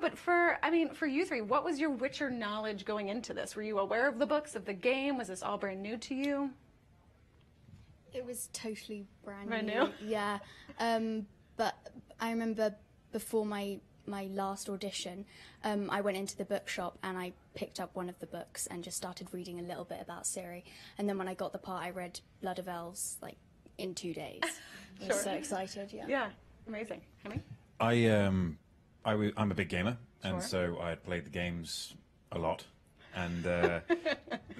but for you three, what was your Witcher knowledge going into this? Were you aware of the books, of the game? Was this all brand new to you? It was totally brand new. Yeah. But I remember before my last audition, I went into the bookshop and I picked up one of the books and just started reading a little bit about Ciri. And then when I got the part, I read Blood of Elves like in 2 days. I was so excited. Yeah. Yeah. Amazing. Henry? I'm a big gamer, and so I had played the games a lot. And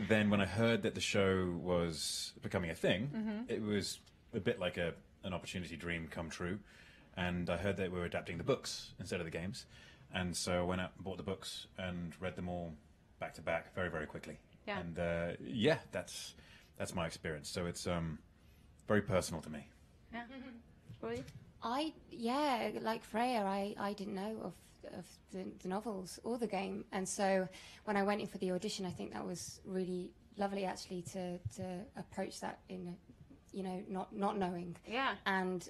then when I heard that the show was becoming a thing, it was a bit like an opportunity dream come true. And I heard that we were adapting the books instead of the games. And so I went out and bought the books and read them all back to back very, very quickly. Yeah. And that's my experience. So it's very personal to me. Yeah. Really? Like Freya, I didn't know of the novels or the game, and so when I went in for the audition, I think that was really lovely actually to approach that in, not knowing. Yeah. And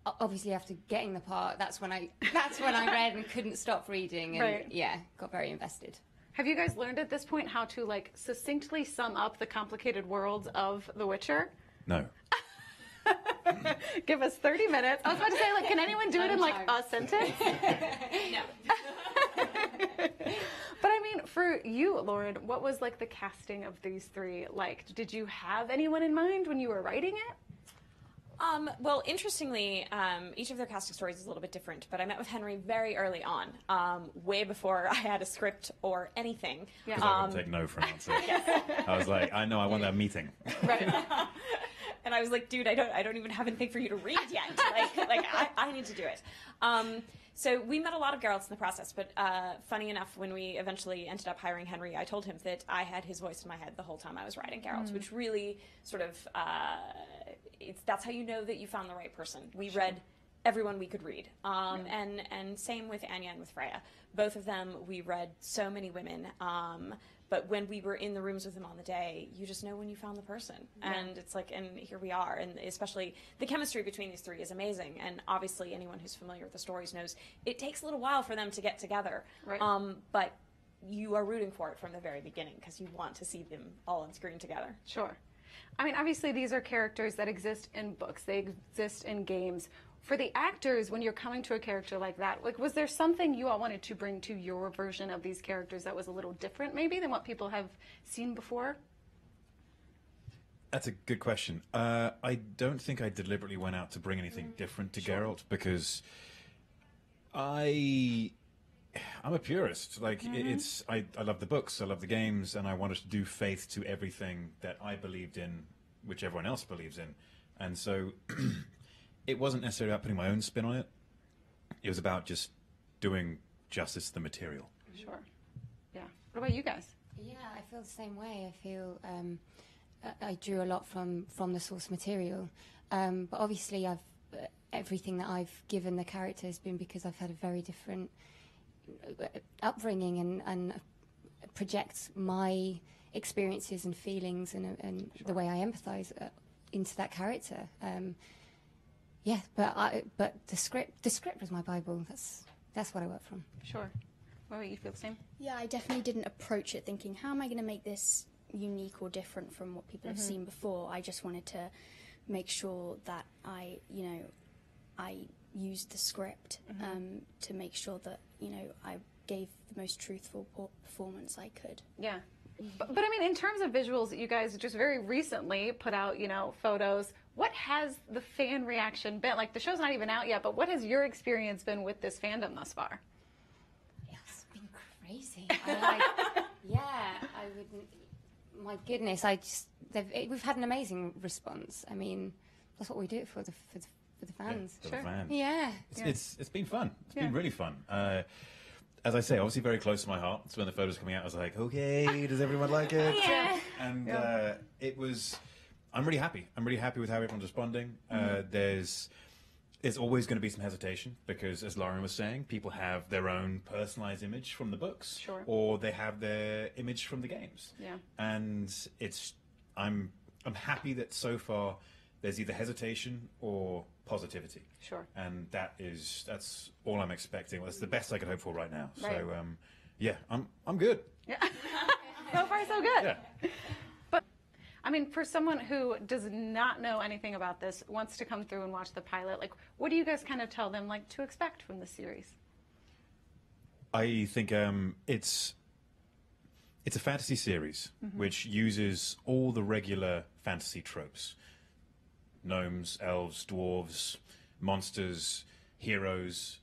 obviously after getting the part, that's when I read and couldn't stop reading, and got very invested. Have you guys learned at this point how to like succinctly sum up the complicated worlds of The Witcher? No. Give us 30 minutes. I was about to say, like, can anyone do it in like a sentence? No. But I mean, for you, Lauren, what was like the casting of these three like? Did you have anyone in mind when you were writing it? Well, interestingly, each of their casting stories is a little bit different, but I met with Henry very early on, way before I had a script or anything. Yeah. Because I would take no for an answer. I was like, I know, I want that meeting. Right. And I was like, dude, I don't even have anything for you to read yet. I need to do it. So we met a lot of Geralts in the process, but funny enough, when we eventually ended up hiring Henry, I told him that I had his voice in my head the whole time I was writing Geralt, which really sort of, that's how you know that you found the right person. We read everyone we could read. And same with Anya and with Freya. Both of them, we read so many women. But when we were in the rooms with them on the day, you just know when you found the person. Yeah. And it's like, and here we are. And especially the chemistry between these three is amazing. And obviously anyone who's familiar with the stories knows it takes a little while for them to get together. Right. But you are rooting for it from the very beginning because you want to see them all on screen together. Sure. I mean, obviously these are characters that exist in books. They exist in games. For the actors, when you're coming to a character like that, like, was there something you all wanted to bring to your version of these characters that was a little different, maybe, than what people have seen before? That's a good question. I don't think I deliberately went out to bring anything different to Geralt, because I'm a purist. Like, I love the books, I love the games, and I wanted to do faith to everything that I believed in, which everyone else believes in. And so it wasn't necessarily about putting my own spin on it. It was about just doing justice to the material. Sure. Yeah. What about you guys? Yeah, I feel the same way. I feel I drew a lot from the source material. But obviously everything that I've given the character has been because I've had a very different upbringing and projects my experiences and feelings and the way I empathize into that character. Yeah, but the script was my Bible. That's what I work from. Sure. What about you? Feel the same? Yeah, I definitely didn't approach it thinking, how am I going to make this unique or different from what people have seen before? I just wanted to make sure that I used the script to make sure that, I gave the most truthful performance I could. Yeah. But I mean, in terms of visuals, you guys just very recently put out, photos. What has the fan reaction been? Like, the show's not even out yet, but what has your experience been with this fandom thus far? It's been crazy. I wouldn't. My goodness, we've had an amazing response. I mean, that's what we do for the fans. Yeah, for the fans. Yeah. It's been fun. It's been really fun. As I say, obviously very close to my heart. So when the photos coming out, I was like, okay, does everyone like it? Yeah. And it was. I'm really happy. I'm really happy with how everyone's responding. There's always going to be some hesitation because, as Lauren was saying, people have their own personalized image from the books, or they have their image from the games. Yeah. And I'm happy that so far there's either hesitation or positivity. Sure. And that's all I'm expecting. Well, that's the best I could hope for right now. Right. So yeah, I'm good. Yeah. So far, so good. Yeah. But I mean, for someone who does not know anything about this, wants to come through and watch the pilot, like, what do you guys kind of tell them, like, to expect from the series? I think it's a fantasy series which uses all the regular fantasy tropes: gnomes, elves, dwarves, monsters, heroes.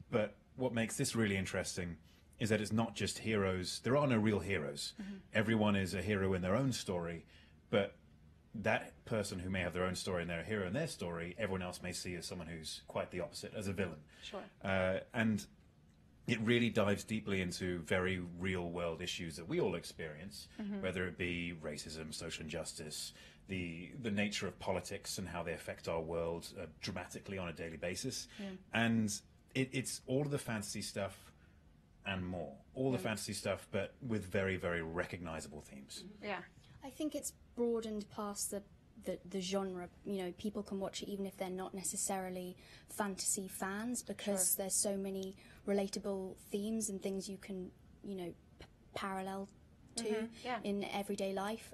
But what makes this really interesting is that it's not just heroes. There are no real heroes. Everyone is a hero in their own story, but that person who may have their own story and they're a hero in their story, everyone else may see as someone who's quite the opposite, as a villain. Sure. And it really dives deeply into very real-world issues that we all experience, whether it be racism, social injustice, the nature of politics and how they affect our world dramatically on a daily basis. Yeah. And it's all of the fantasy stuff and more. All the fantasy stuff, but with very, very recognizable themes. Yeah. I think it's broadened past the genre. You know, people can watch it even if they're not necessarily fantasy fans, because there's so many relatable themes and things you can, you know, parallel to in everyday life.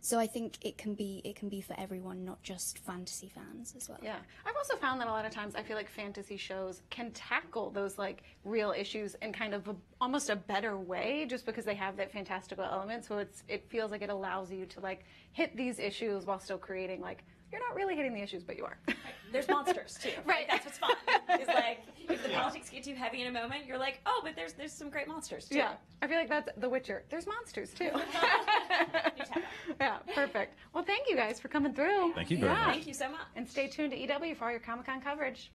So I think it can be for everyone, not just fantasy fans as well. Yeah. I've also found that a lot of times I feel like fantasy shows can tackle those like real issues in kind of almost a better way, just because they have that fantastical element. So it feels like it allows you to like hit these issues while still creating like, you're not really hitting the issues, but you are. There's monsters too. Right. That's what's fun. Is like if the politics get too heavy in a moment, you're like, oh, but there's some great monsters too. Yeah. I feel like that's The Witcher. There's monsters too. Yeah, perfect. Well, thank you guys for coming through. Thank you very much. Thank you so much. And stay tuned to EW for all your Comic-Con coverage.